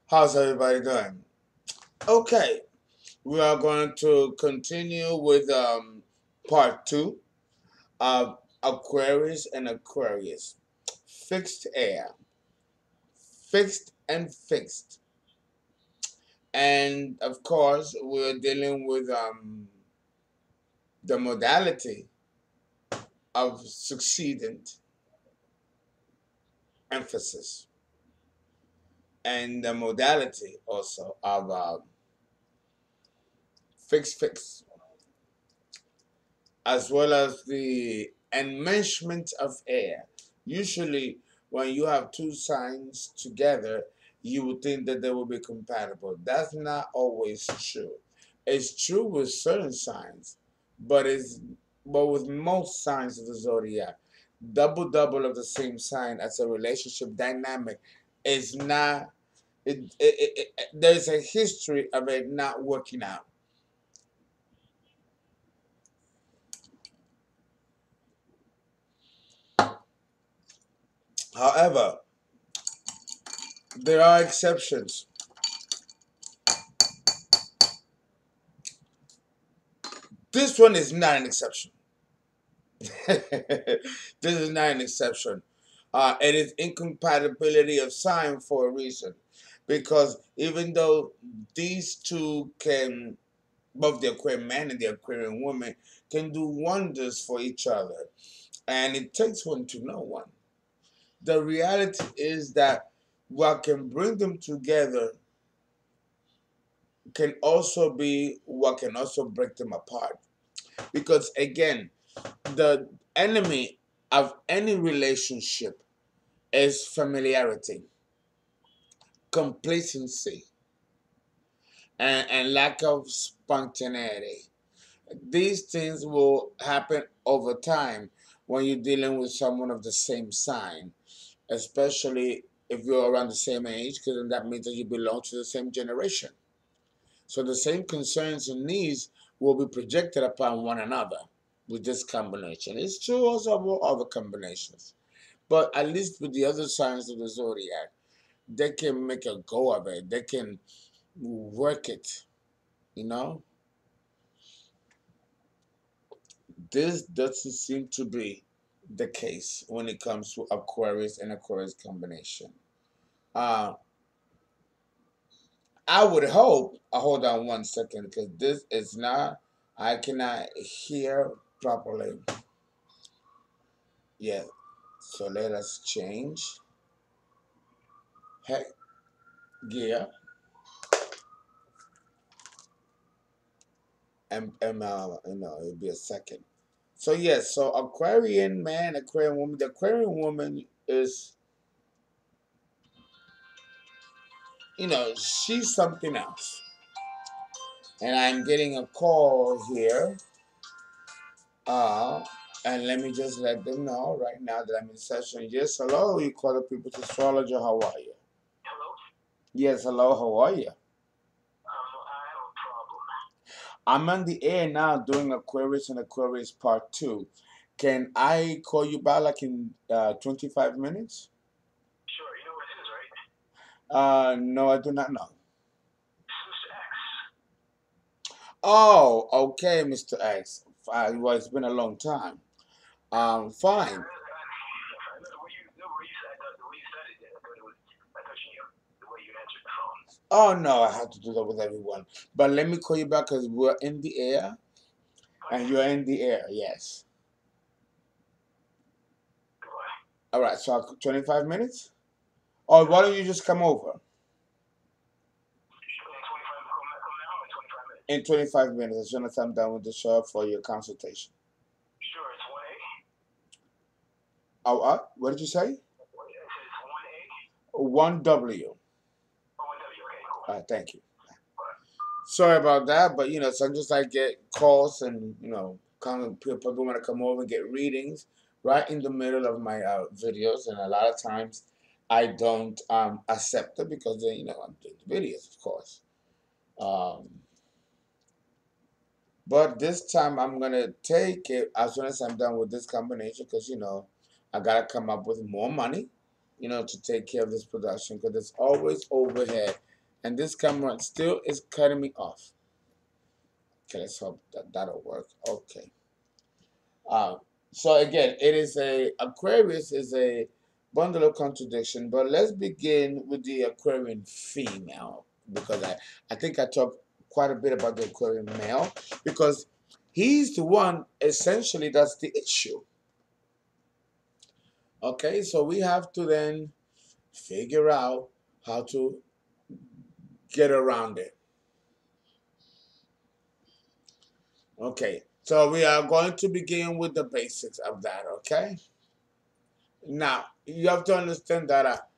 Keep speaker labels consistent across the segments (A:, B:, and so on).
A: How's everybody doing? Okay, we are going to continue with part two of Aquarius and Aquarius. Fixed air, fixed and fixed. And of course, we're dealing with the modality of succeedant emphasis and the modality also of fixed, as well as the enmeshment of air. Usually, when you have two signs together, you would think that they will be compatible. That's not always true. It's true with certain signs, but with most signs of the zodiac, double of the same sign as a relationship dynamic is not. There's a history of it not working out. However, there are exceptions. This one is not an exception. This is not an exception. It is incompatibility of sign for a reason. Because even though these two can, both the Aquarian man and the Aquarian woman, can do wonders for each other, and it takes one to know one. The reality is that what can bring them together can also be what can also break them apart. Because again, the enemy of any relationship is familiarity, complacency, and lack of spontaneity. These things will happen over time when you're dealing with someone of the same sign, especially if you're around the same age, because that means that you belong to the same generation. So the same concerns and needs will be projected upon one another with this combination. It's true also about other combinations. But at least with the other signs of the zodiac, they can make a go of it. They can work it, you know? This doesn't seem to be the case when it comes to Aquarius and Aquarius combination. Uh, I would hope, hold on one second, because this is not, I cannot hear properly. Yeah, so let us change. Heck, gear. It'll be a second. So yes, so Aquarian man, Aquarian woman. The Aquarian woman is, she's something else. And I'm getting a call here. Uh, and let me just let them know right now that I'm in session. Yes, hello, you call the people's astrologer. How are you? Hello. Yes, hello. How are you? I have a problem. I'm on the air now doing Aquarius and Aquarius Part 2. Can I call you back like in 25 minutes? Sure, you know what it is, right? No, I do not know. Mr. X. Oh, okay, Mr. X. Well, it's been a long time. Fine. Oh no, I have to do that with everyone. But let me call you back because we're in the air, and you're in the air. Yes. All right. So 25 minutes. Or why don't you just come over in 25 minutes as soon as I'm done with the show for your consultation? Sure, it's 1A. Oh, what did you say? It says 1A. 1W. Oh, 1W. Okay, cool. All right, thank you. Sorry about that, but sometimes I get calls and people want to come over and get readings right in the middle of my videos, and a lot of times I don't accept it because then I'm doing the videos, of course. Um, but this time I'm gonna take it as soon as I'm done with this combination because I gotta come up with more money, to take care of this production because there's always overhead, and this camera still is cutting me off. Okay, let's hope that that'll work. Okay. Uh, so again, Aquarius is a bundle of contradiction, but let's begin with the Aquarian female because I think I talked quite a bit about the Aquarian male because he's the one essentially that's the issue. Okay, so we have to then figure out how to get around it. Okay, so we are going to begin with the basics of that, okay? Now, you have to understand that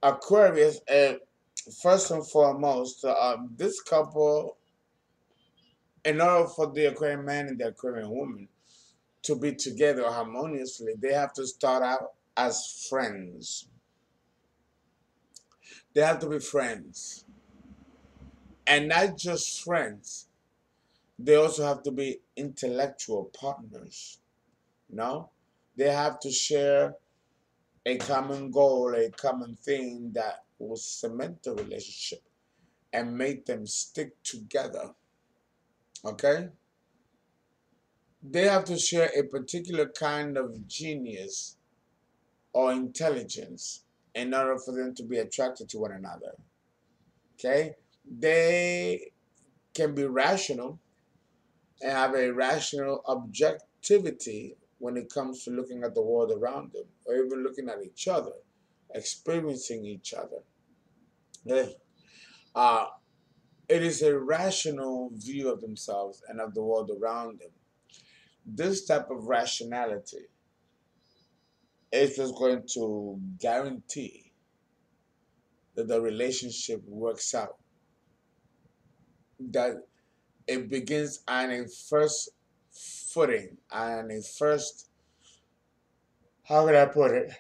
A: Aquarius, first and foremost, this couple, in order for the Aquarian man and the Aquarian woman to be together harmoniously, they have to start out as friends. They have to be friends. And not just friends, they also have to be intellectual partners. No? They have to share a common goal, a common thing that will cement the relationship and make them stick together. Okay? They have to share a particular kind of genius or intelligence in order for them to be attracted to one another. Okay? They can be rational and have a rational objectivity when it comes to looking at the world around them or even looking at each other, experiencing each other. Okay? Uh, it is a rational view of themselves and of the world around them. This type of rationality is just going to guarantee that the relationship works out, that it begins on a first footing, on a first, how can I put it?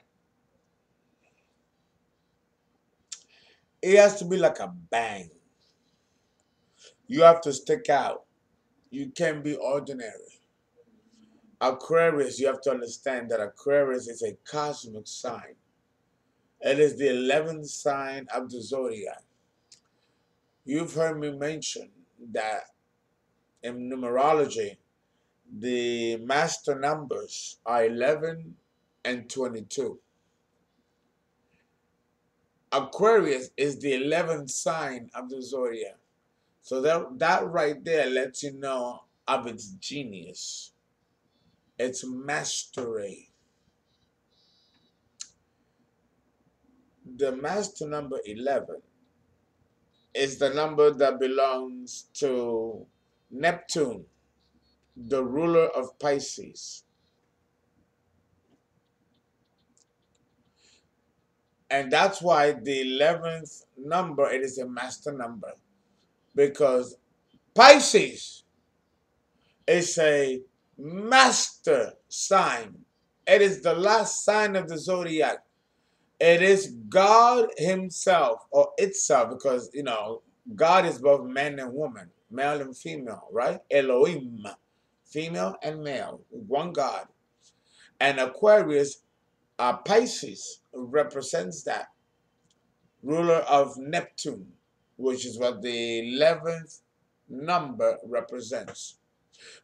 A: It has to be like a bang. You have to stick out. You can't be ordinary. Aquarius, you have to understand that Aquarius is a cosmic sign. It is the 11th sign of the zodiac. You've heard me mention that in numerology, the master numbers are 11 and 22. Aquarius is the 11th sign of the zodiac. So that right there lets you know of its genius, its mastery. The master number 11 is the number that belongs to Neptune, the ruler of Pisces. And that's why the 11th number, it is a master number. Because Pisces is a master sign. It is the last sign of the zodiac. It is God himself or itself because, God is both man and woman, male and female, right? Elohim, female and male, one God. And Aquarius, Pisces, represents that, ruler of Neptune, which is what the 11th number represents.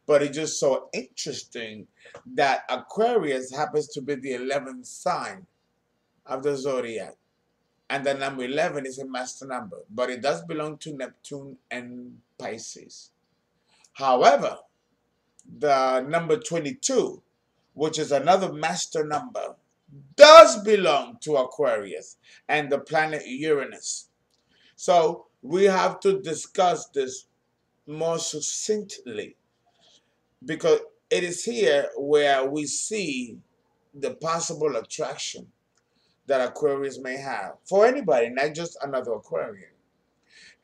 A: But it's just so interesting that Aquarius happens to be the 11th sign of the zodiac. And the number 11 is a master number, but it does belong to Neptune and Pisces. However, the number 22, which is another master number, does belong to Aquarius and the planet Uranus. So we have to discuss this more succinctly because it is here where we see the possible attraction that Aquarius may have for anybody, not just another Aquarian.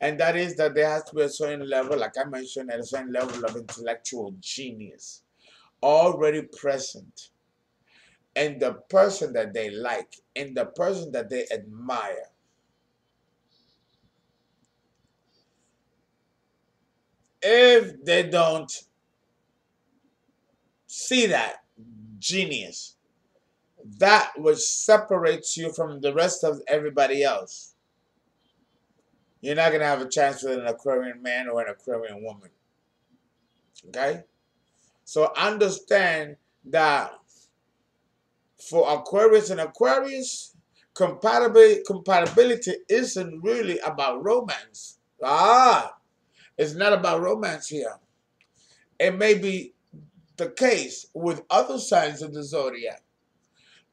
A: And that is that there has to be a certain level, like I mentioned, at a certain level of intellectual genius already present in the person that they like, in the person that they admire. If they don't see that genius, that which separates you from the rest of everybody else. You're not going to have a chance with an Aquarian man or an Aquarian woman. Okay? So understand that for Aquarius and Aquarius, compatibility isn't really about romance. It's not about romance here. It may be the case with other signs of the zodiac,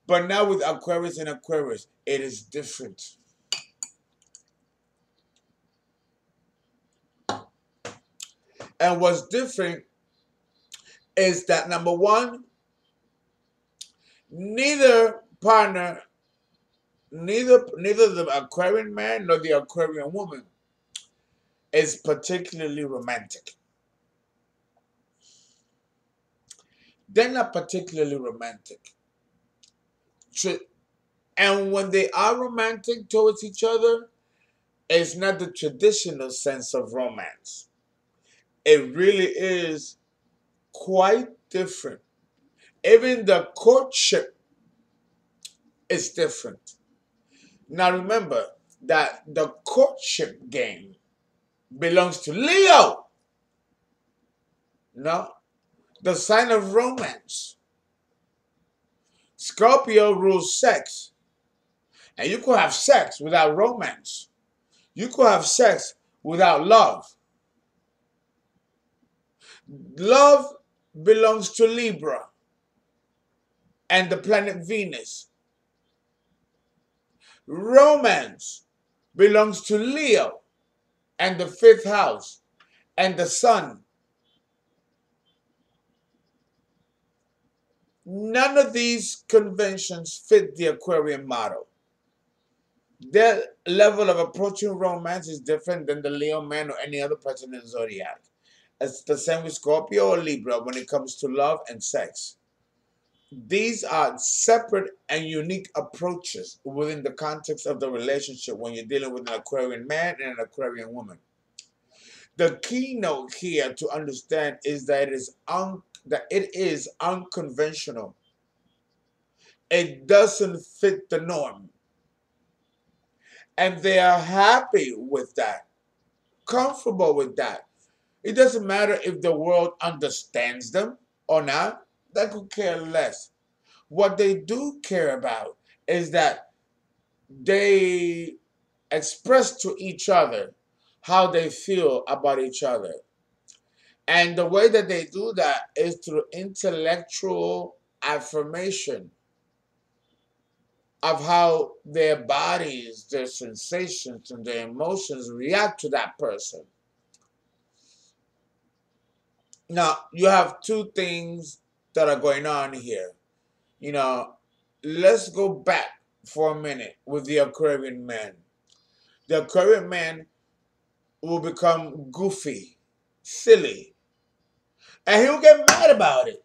A: but now with Aquarius and Aquarius, it is different. And what's different is that number one, neither partner, neither the Aquarian man nor the Aquarian woman is particularly romantic. They're not particularly romantic. And when they are romantic towards each other, it's not the traditional sense of romance. It really is quite different. Even the courtship is different. Now remember that the courtship game belongs to Leo. No, the sign of romance. Scorpio rules sex. And you could have sex without romance. You could have sex without love. Love belongs to Libra and the planet Venus. Romance belongs to Leo and the fifth house and the sun. None of these conventions fit the Aquarian model. Their level of approaching romance is different than the Leo man or any other person in the zodiac. It's the same with Scorpio or Libra when it comes to love and sex. These are separate and unique approaches within the context of the relationship when you're dealing with an Aquarian man and an Aquarian woman. The keynote here to understand is that it is unconventional. It doesn't fit the norm. And they are happy with that, comfortable with that. It doesn't matter if the world understands them or not. They could care less. What they do care about is that they express to each other how they feel about each other. And the way that they do that is through intellectual affirmation of how their bodies, their sensations, and their emotions react to that person. Now, you have two things that are going on here. You know, let's go back for a minute with the Aquarian man. The Aquarian man will become goofy, silly, and he'll get mad about it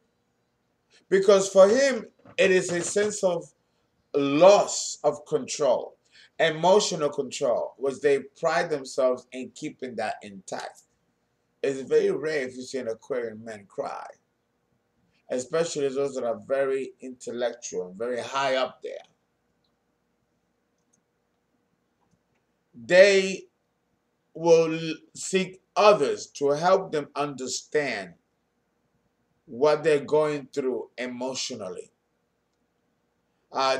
A: because for him, it is a sense of loss of control, emotional control, which they pride themselves in keeping that intact. It's very rare if you see an Aquarian man cry, especially those that are very intellectual, very high up there. They will seek others to help them understand what they're going through emotionally.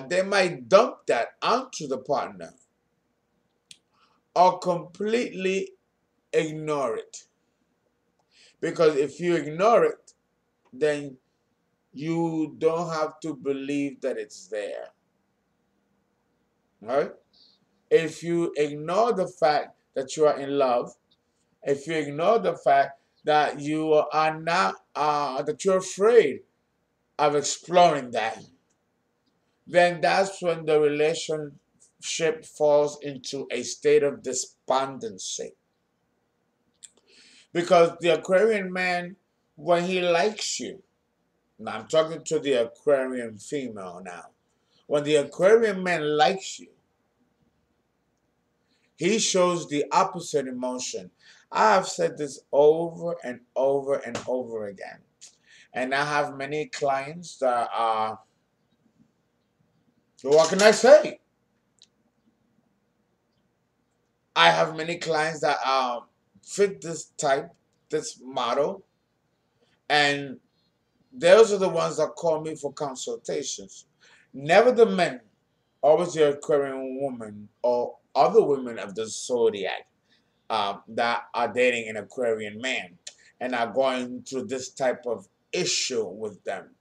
A: They might dump that onto the partner or completely ignore it. Because if you ignore it, then you don't have to believe that it's there. Right? If you ignore the fact that you are in love, if you ignore the fact that you are not, that you're afraid of exploring that, then that's when the relationship falls into a state of despondency. Because the Aquarian man, when he likes you, now I'm talking to the Aquarian female now. When the Aquarian man likes you, he shows the opposite emotion. I have said this over and over and over again. And I have many clients that are So what can I say? I have many clients that fit this type, this model, and those are the ones that call me for consultations. Never the men, always the Aquarian woman or other women of the zodiac that are dating an Aquarian man and are going through this type of issue with them,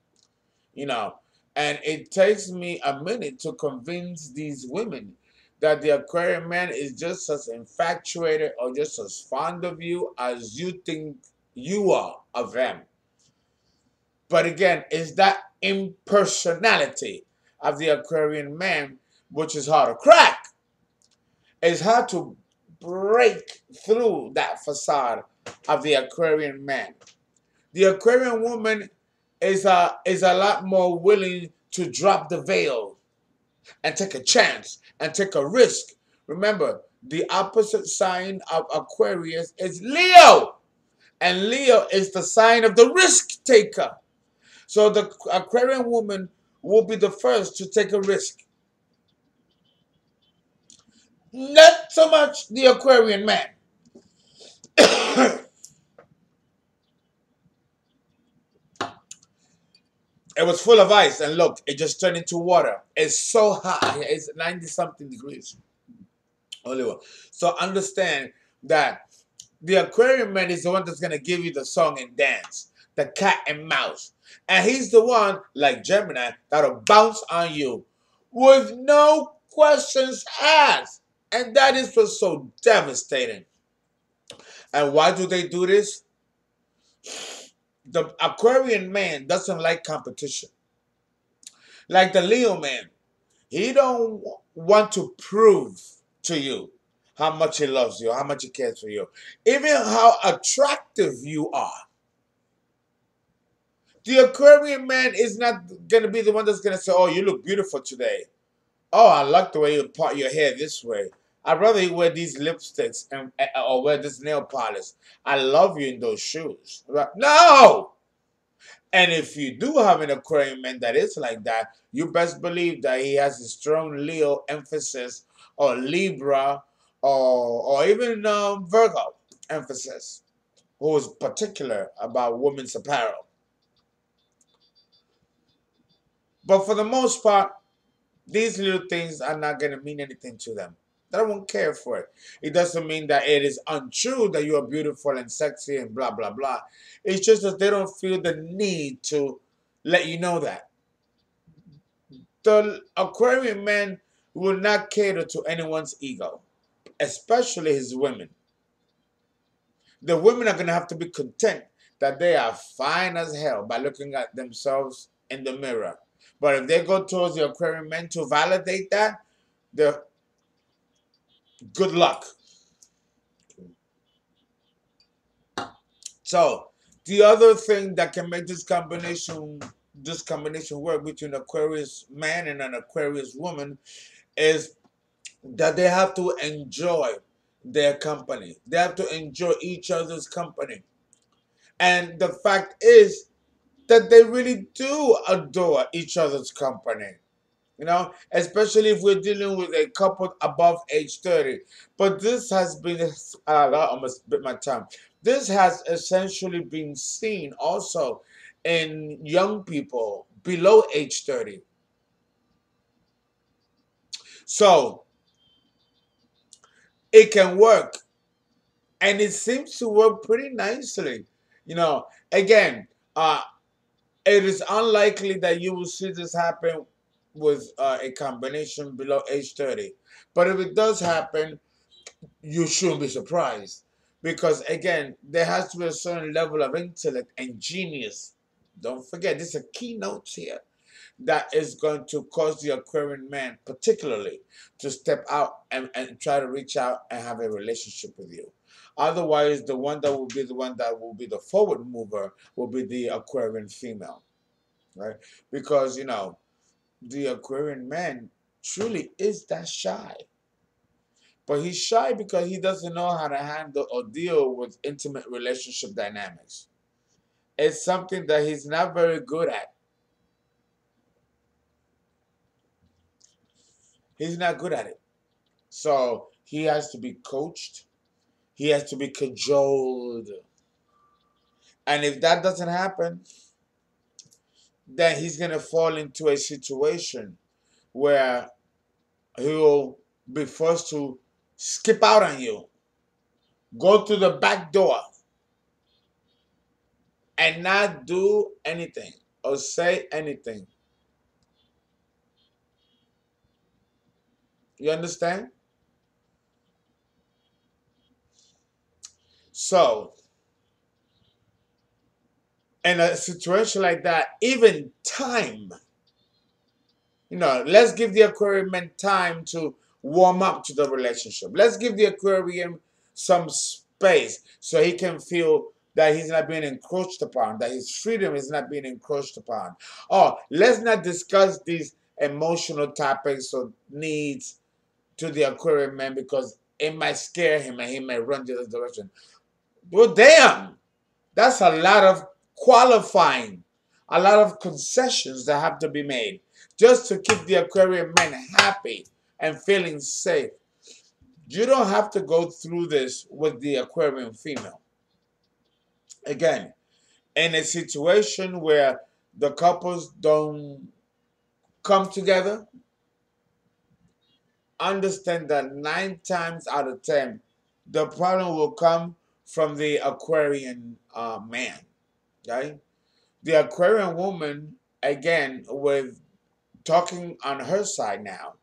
A: you know. And it takes me a minute to convince these women that the Aquarian man is just as infatuated or just as fond of you as you think you are of them. But again, it's that impersonality of the Aquarian man which is hard to crack. It's hard to break through that facade of the Aquarian man. The Aquarian woman is a lot more willing to drop the veil and take a chance and take a risk. Remember, the opposite sign of Aquarius is Leo, and Leo is the sign of the risk taker. So the Aquarian woman will be the first to take a risk. Not so much the Aquarian man. It was full of ice, and look, it just turned into water. It's so hot. It's 90 something degrees. Only one. So understand that the Aquarium man is the one that's gonna give you the song and dance, the cat and mouse, and he's the one, like Gemini, that'll bounce on you with no questions asked, and that is what's so devastating. And why do they do this? The Aquarian man doesn't like competition. Like the Leo man, he don't want to prove to you how much he loves you, how much he cares for you, even how attractive you are. The Aquarian man is not gonna be the one that's gonna say, "Oh, you look beautiful today. Oh, I like the way you part your hair this way. I'd rather you wear these lipsticks and or wear this nail polish. I love you in those shoes." Right? No. And if you do have an Aquarian man that is like that, you best believe that he has a strong Leo emphasis or Libra or even Virgo emphasis, who is particular about women's apparel. But for the most part, these little things are not going to mean anything to them. They won't care for it. It doesn't mean that it is untrue that you are beautiful and sexy and blah, blah, blah. It's just that they don't feel the need to let you know that. The Aquarian man will not cater to anyone's ego, especially his women. The women are going to have to be content that they are fine as hell by looking at themselves in the mirror. But if they go towards the Aquarian man to validate that, they're good luck. So the other thing that can make this combination work between Aquarius man and an Aquarius woman is that they have to enjoy their company. They have to enjoy each other's company. And the fact is that they really do adore each other's company. Especially if we're dealing with a couple above age 30. But this has been, I almost bit my tongue. This has essentially been seen also in young people below age 30. So it can work. And it seems to work pretty nicely. Again, it is unlikely that you will see this happen with a combination below age 30. But if it does happen, you shouldn't be surprised. Because again, there has to be a certain level of intellect and genius. Don't forget, this is a keynote here that is going to cause the Aquarian man particularly to step out and try to reach out and have a relationship with you. Otherwise, the one that will be the forward mover will be the Aquarian female, right? Because, the Aquarian man truly is that shy. But he's shy because he doesn't know how to handle or deal with intimate relationship dynamics. It's something that he's not very good at. He's not good at it. So he has to be coached. He has to be cajoled. And if that doesn't happen, then he's going to fall into a situation where he'll be forced to skip out on you, go to the back door, and not do anything or say anything. You understand? So, in a situation like that, even time, let's give the aquarium man time to warm up to the relationship. Let's give the aquarium some space so he can feel that he's not being encroached upon, that his freedom is not being encroached upon. Oh, let's not discuss these emotional topics or needs to the aquarium man because it might scare him and he may run the other direction. Well, damn, that's a lot of qualifying, a lot of concessions that have to be made just to keep the aquarium man happy and feeling safe. You don't have to go through this with the aquarium female. Again, in a situation where the couples don't come together, understand that 9 times out of 10, the problem will come from the Aquarian man, right? The Aquarian woman, again, with talking on her side now,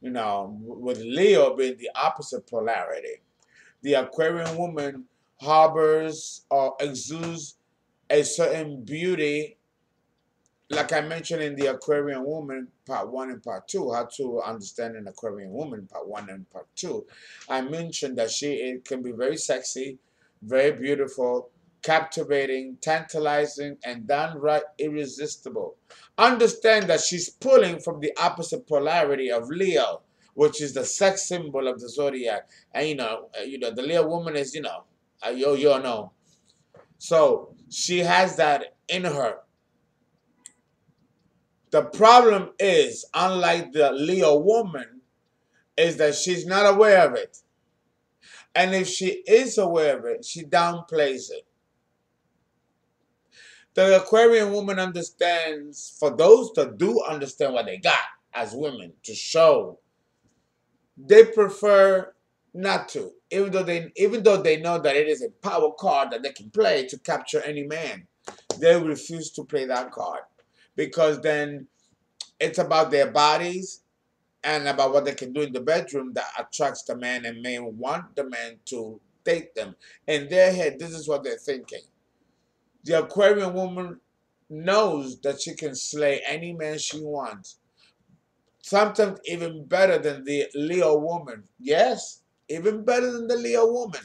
A: with Leo being the opposite polarity, the Aquarian woman harbors or exudes a certain beauty, like I mentioned in the Aquarian Woman Part 1 and Part 2, how to understand an Aquarian Woman Part 1 and Part 2, I mentioned that it can be very sexy, very beautiful, captivating, tantalizing, and downright irresistible. Understand that she's pulling from the opposite polarity of Leo, which is the sex symbol of the zodiac. And the Leo woman is, you know. So she has that in her. The problem is, unlike the Leo woman, is that she's not aware of it. And if she is aware of it, she downplays it. The Aquarian woman understands, for those that do understand what they got as women to show, they prefer not to. Even though they know that it is a power card that they can play to capture any man, they refuse to play that card. Because then it's about their bodies and about what they can do in the bedroom that attracts the man and may want the man to date them. In their head, this is what they're thinking. The Aquarian woman knows that she can slay any man she wants. Sometimes even better than the Leo woman. Yes, even better than the Leo woman.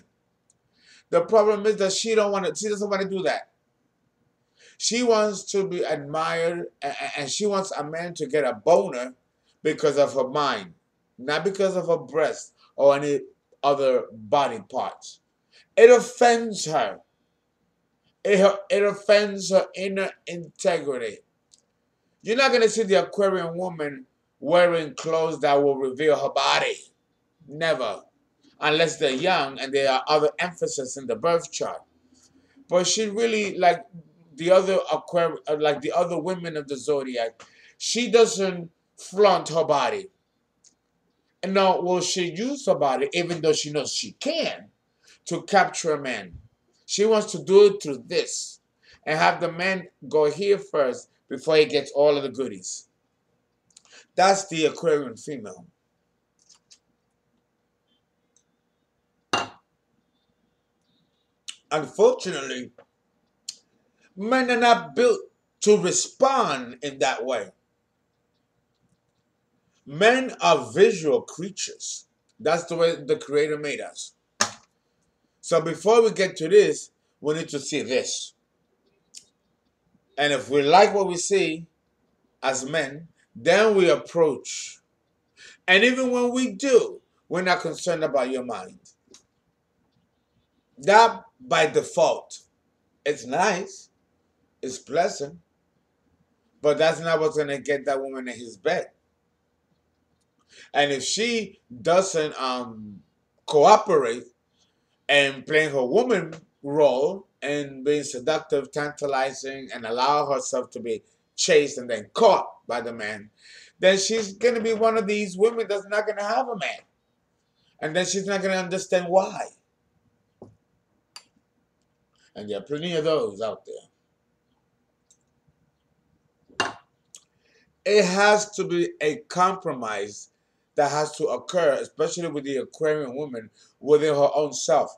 A: The problem is that she doesn't want to do that. She wants to be admired and she wants a man to get a boner because of her mind, not because of her breast or any other body parts. It offends her. It offends her inner integrity. You're not going to see the Aquarian woman wearing clothes that will reveal her body. Never. Unless they're young and there are other emphasis in the birth chart. But she really, like the other like the other women of the zodiac, she doesn't flaunt her body. And now, will she use her body, even though she knows she can, to capture a man? She wants to do it through this and have the man go here first before he gets all of the goodies. That's the Aquarian female. Unfortunately, men are not built to respond in that way. Men are visual creatures. That's the way the Creator made us. So before we get to this, we need to see this. And if we like what we see as men, then we approach. And even when we do, we're not concerned about your mind. That by default. It's nice. It's pleasant. But that's not what's going to get that woman in his bed. And if she doesn't cooperate and playing her woman role and being seductive, tantalizing, and allow herself to be chased and then caught by the man, then she's gonna be one of these women that's not gonna have a man. And then she's not gonna understand why. And there are plenty of those out there. It has to be a compromise that has to occur, especially with the Aquarian woman, within her own self.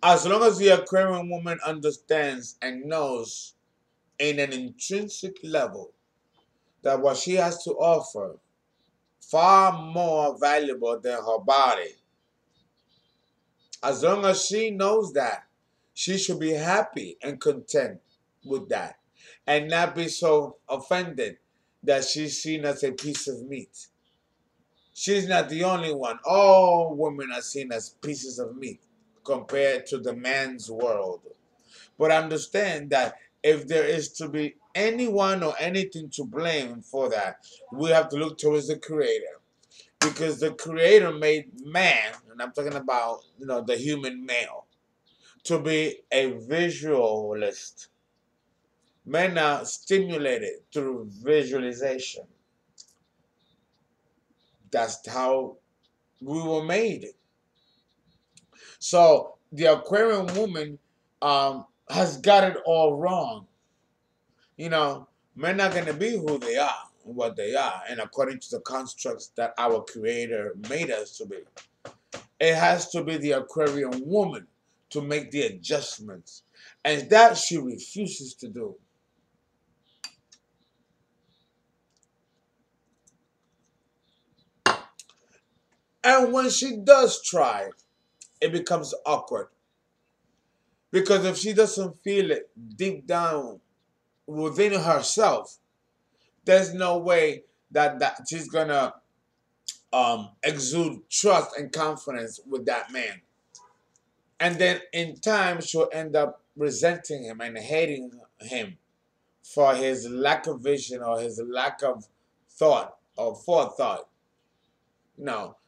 A: As long as the Aquarian woman understands and knows in an intrinsic level that what she has to offer far more valuable than her body. As long as she knows that, she should be happy and content with that and not be so offended that she's seen as a piece of meat. She's not the only one. All women are seen as pieces of meat compared to the man's world. But understand that if there is to be anyone or anything to blame for that, we have to look towards the Creator. Because the Creator made man, and I'm talking about, the human male, to be a visualist. Men are stimulated through visualization. That's how we were made. So the Aquarian woman has got it all wrong. Men are going to be who they are, what they are, and according to the constructs that our Creator made us to be. It has to be the Aquarian woman to make the adjustments, and that she refuses to do. And when she does try, it becomes awkward. Because if she doesn't feel it deep down within herself, there's no way that she's gonna exude trust and confidence with that man. And then in time, she'll end up resenting him and hating him for his lack of vision or his lack of thought or forethought.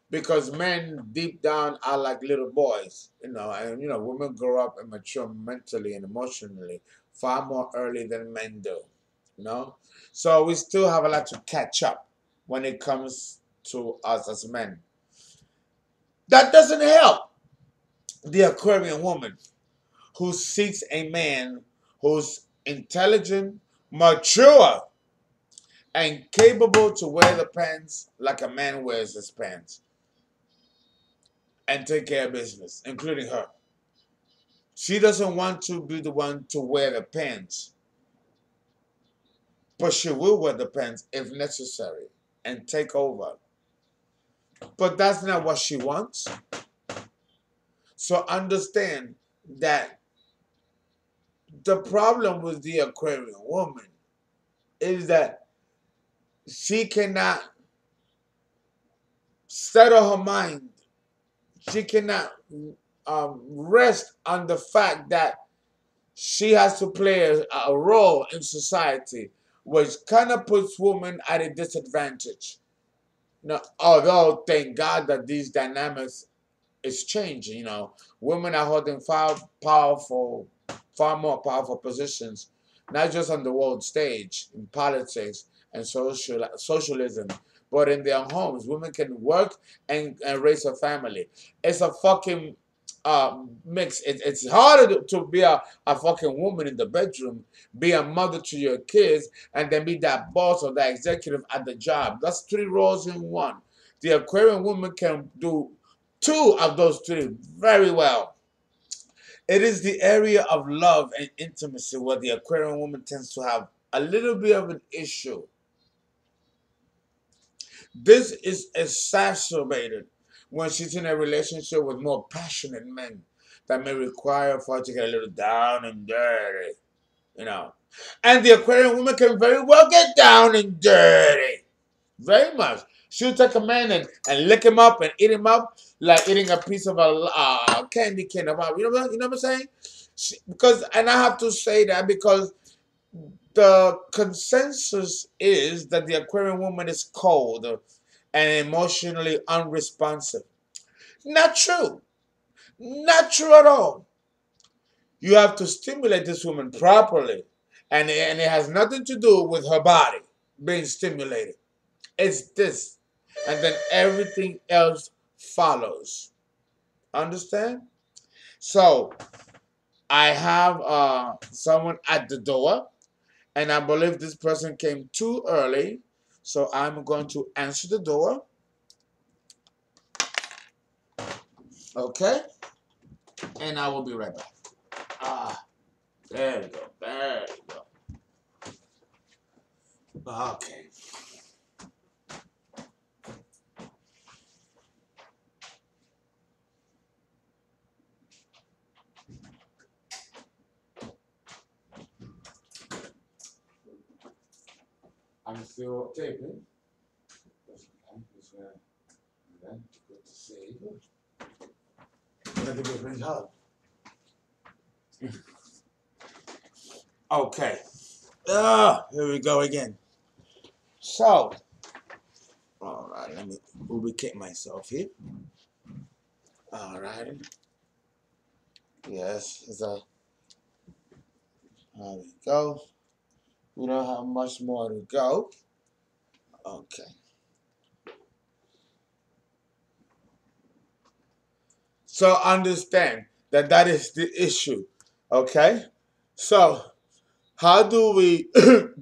A: Because men deep down are like little boys, and women grow up and mature mentally and emotionally far more early than men do. So we still have a lot to catch up when it comes to us as men. That doesn't help the Aquarian woman who seeks a man who's intelligent, mature, and capable to wear the pants like a man wears his pants and take care of business, including her. She doesn't want to be the one to wear the pants, but she will wear the pants if necessary and take over. But that's not what she wants. So understand that the problem with the Aquarian woman is that she cannot settle her mind. She cannot rest on the fact that she has to play a role in society, which kind of puts women at a disadvantage. Although thank God that these dynamics is changing. Women are holding far more powerful positions, not just on the world stage in politics and socialism, but in their homes. Women can work and raise a family. It's a fucking mix. It's harder to be a fucking woman in the bedroom, be a mother to your kids, and then be that boss or that executive at the job. That's 3 roles in one. The Aquarian woman can do 2 of those 3 very well. It is the area of love and intimacy where the Aquarian woman tends to have a little bit of an issue. This is exacerbated when she's in a relationship with more passionate men that may require for her to get a little down and dirty, And the Aquarian woman can very well get down and dirty. Very much. She'll take a man and lick him up and eat him up like eating a piece of a candy cane. You know what I'm saying? And I have to say that because The consensus is that the Aquarian woman is cold and emotionally unresponsive. Not true. Not true at all. You have to stimulate this woman properly. And it has nothing to do with her body being stimulated. It's this. And then everything else follows. Understand? So I have someone at the door, and I believe this person came too early. So I'm going to answer the door. Okay? And I will be right back. Ah, there we go. There we go. Okay. I'm still taping. Good to see you. Let me give a big hug. Okay. Here we go again. So, all right, let me lubricate myself here. All right. Yes, there we go. We don't have much more to go. Okay. So understand that that is the issue. Okay. So how do we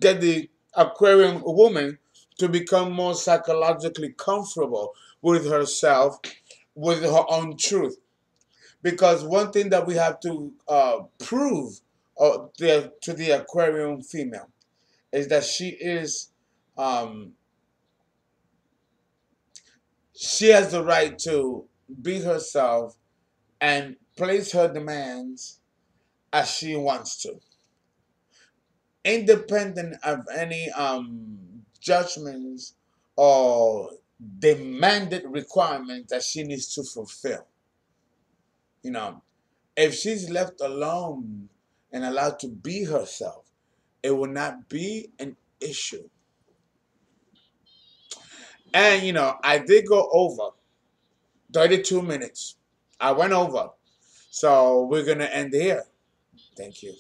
A: get the Aquarian woman to become more psychologically comfortable with herself, with her own truth? Because one thing that we have to prove to the Aquarian female is that um, she has the right to be herself and place her demands as she wants to, independent of any judgments or demanded requirements that she needs to fulfill. You know, if she's left alone and allowed to be herself, it will not be an issue. And I did go over 32 minutes. I went over. So we're gonna end here. Thank you.